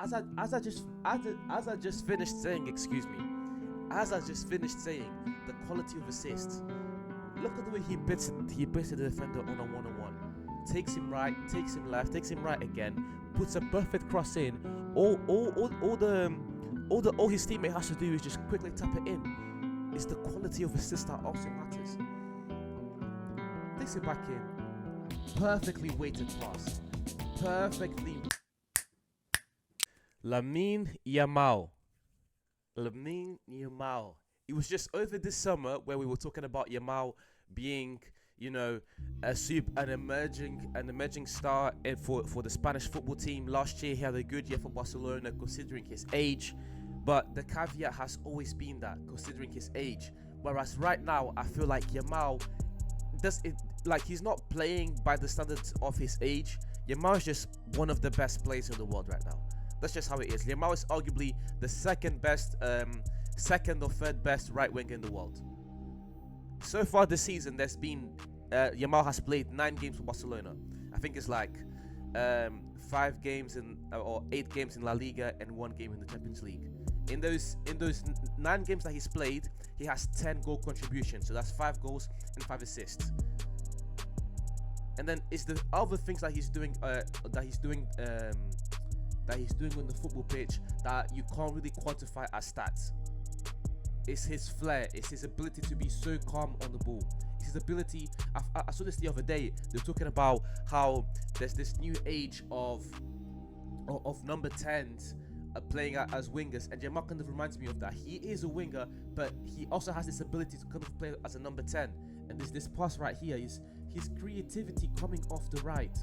as I just finished saying, excuse me, as I just finished saying, the quality of assists. Look at the way he bits the defender on a one-on-one. Takes him right, takes him left, takes him right again, puts a perfect cross in. All his teammate has to do is just quickly tap it in. It's the quality of assist that also matters. Takes it back in. Perfectly weighted pass. Perfectly. Lamine Yamal. Lamine Yamal. It was just over this summer where we were talking about Yamal being, an emerging star for the Spanish football team. Last year he had a good year for Barcelona considering his age, but the caveat has always been that considering his age. Whereas right now I feel like Yamal does it like he's not playing by the standards of his age. Yamal is just one of the best players in the world right now. That's just how it is. Yamal is arguably the second or third best right winger in the world. So far this season, there's been Yamal has played 9 games for Barcelona. I think it's like 5 games or 8 games in La Liga and 1 game in the Champions League. In those 9 games that he's played, he has 10 goal contributions. So that's 5 goals and 5 assists. And then it's the other things that he's doing on the football pitch that you can't really quantify as stats. It's his flair, it's his ability to be so calm on the ball. It's his ability. I saw this the other day. They're talking about how there's this new age of number 10s playing as wingers, and Jamal kind of reminds me of that. He is a winger, but he also has this ability to kind of play as a number 10. And there's this pass right here. His creativity coming off the right.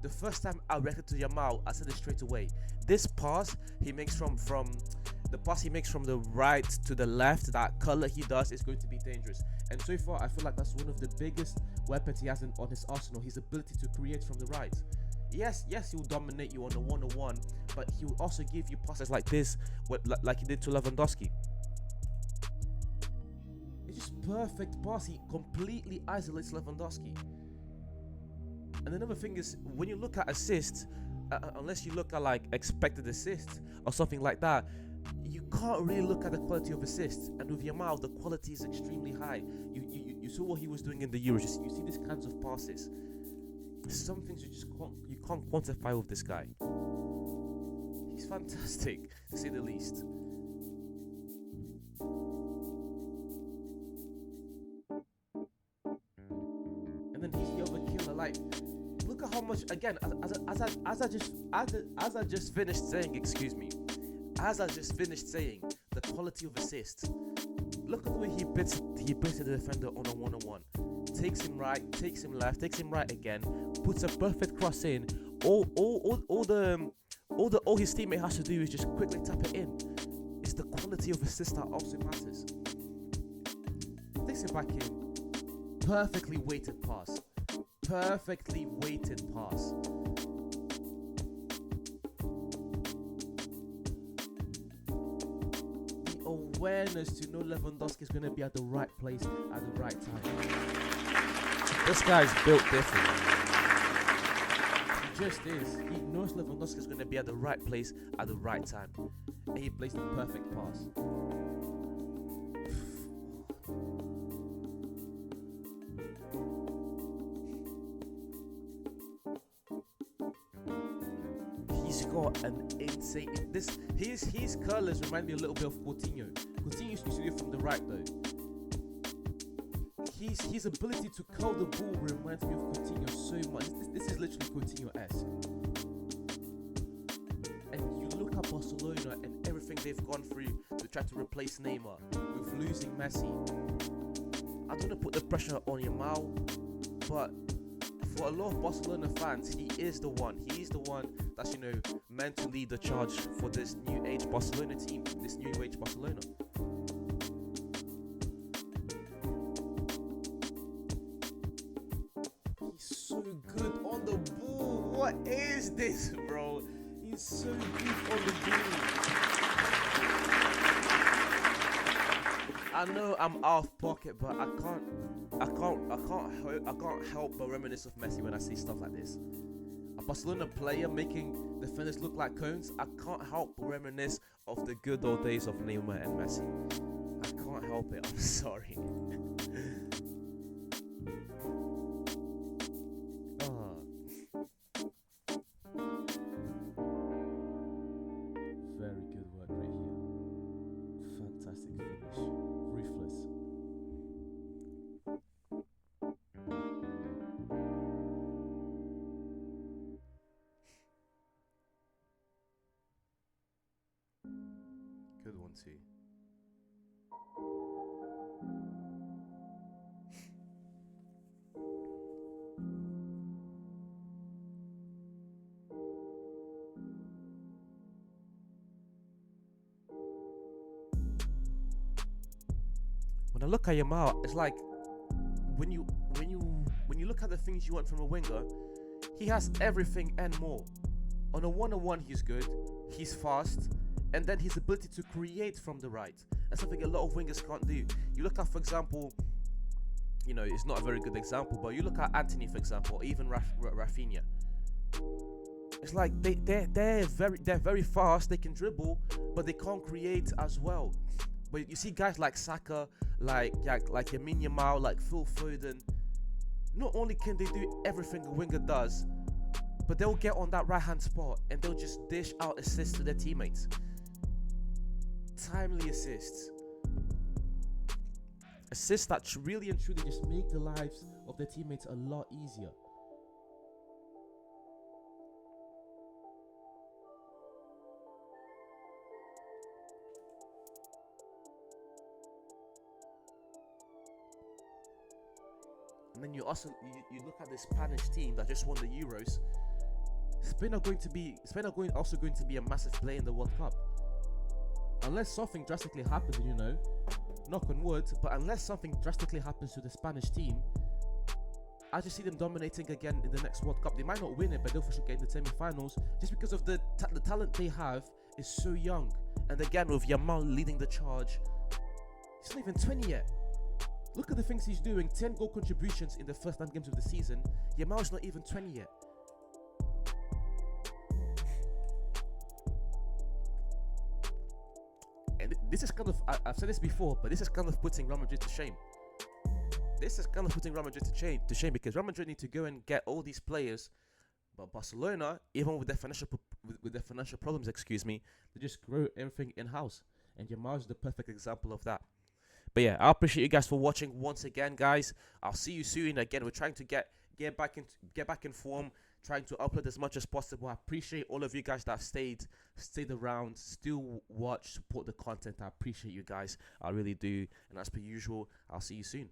The first time I reacted to Yamal, I said it straight away. This pass he makes from the right to the left, that color he does is going to be dangerous. And so far, I feel like that's one of the biggest weapons he has on his arsenal, his ability to create from the right. Yes, he will dominate you on a one-on-one, but he will also give you passes like this, like he did to Lewandowski. It's just perfect pass. He completely isolates Lewandowski. And another thing is, when you look at assists, unless you look at like expected assists or something like that, you can't really look at the quality of assists. And with Yamal, the quality is extremely high. You saw what he was doing in the Euros. You see these kinds of passes. Some things you can't quantify with this guy. He's fantastic, to say the least. And then he's the other killer. Like, look at how much. Again, as I just finished saying, excuse me. As I just finished saying, the quality of assists. Look at the way he bits the defender on a one-on-one. Takes him right, takes him left, takes him right again, puts a perfect cross in. All his teammate has to do is just quickly tap it in. It's the quality of assist that also matters. Takes it back in. Perfectly weighted pass. Perfectly weighted pass. Awareness to know Lewandowski is going to be at the right place at the right time. This guy's built different. He just is. He knows Lewandowski is going to be at the right place at the right time, and he plays the perfect pass. He's got an insane. His curlers remind me a little bit of Coutinho. Coutinho used to do it from the right though. His ability to curl the ball reminds me of Coutinho so much. This is literally Coutinho-esque. And you look at Barcelona and everything they've gone through to try to replace Neymar with losing Messi. I don't want to put the pressure on Yamal, but for a lot of Barcelona fans, he is the one. He is the one that's meant to lead the charge for this new age Barcelona team, this new age Barcelona. He's so good on the ball. What is this, bro? He's so good on the ball. I know I'm out of pocket, but I can't help but reminisce of Messi when I see stuff like this. A Barcelona player making defenders look like cones, I can't help but reminisce of the good old days of Neymar and Messi. I can't help it. I'm sorry. Ah, very good work right here. Fantastic finish. Ruthless. Good one too. When I look at Yamal, it's like when you when you look at the things you want from a winger, he has everything and more. On a one-on-one, he's good, he's fast, and then his ability to create from the right. That's something a lot of wingers can't do. You look at, for example, it's not a very good example, but you look at Anthony, for example, or even Rafinha. It's like they're very fast. They can dribble, but they can't create as well. But you see guys like Saka, like Lamine Yamal, like Phil Foden. Not only can they do everything a winger does, but they'll get on that right hand spot and they'll just dish out assists to their teammates. Timely assists. Assists that really and truly just make the lives of their teammates a lot easier. And then you also you look at the Spanish team that just won the Euros. Spain are also going to be a massive player in the World Cup. Unless something drastically happens, knock on wood, but unless something drastically happens to the Spanish team, I just see them dominating again in the next World Cup. They might not win it, but they'll for sure get in the semi-finals just because of the talent they have is so young. And again, with Yamal leading the charge, he's not even 20 yet. Look at the things he's doing. 10 goal contributions in the first 9 games of the season. Yamal's not even 20 yet. And this is kind of, I've said this before, but this is kind of putting Real Madrid to shame. This is kind of putting Real Madrid to shame because Real Madrid need to go and get all these players, but Barcelona, even with their financial problems, they just grow everything in house, and Yamal is the perfect example of that. But yeah, I appreciate you guys for watching once again, guys. I'll see you soon. Again, we're trying to get back in form, trying to upload as much as possible. I appreciate all of you guys that stayed around, still watch, support the content. I appreciate you guys. I really do. And as per usual, I'll see you soon.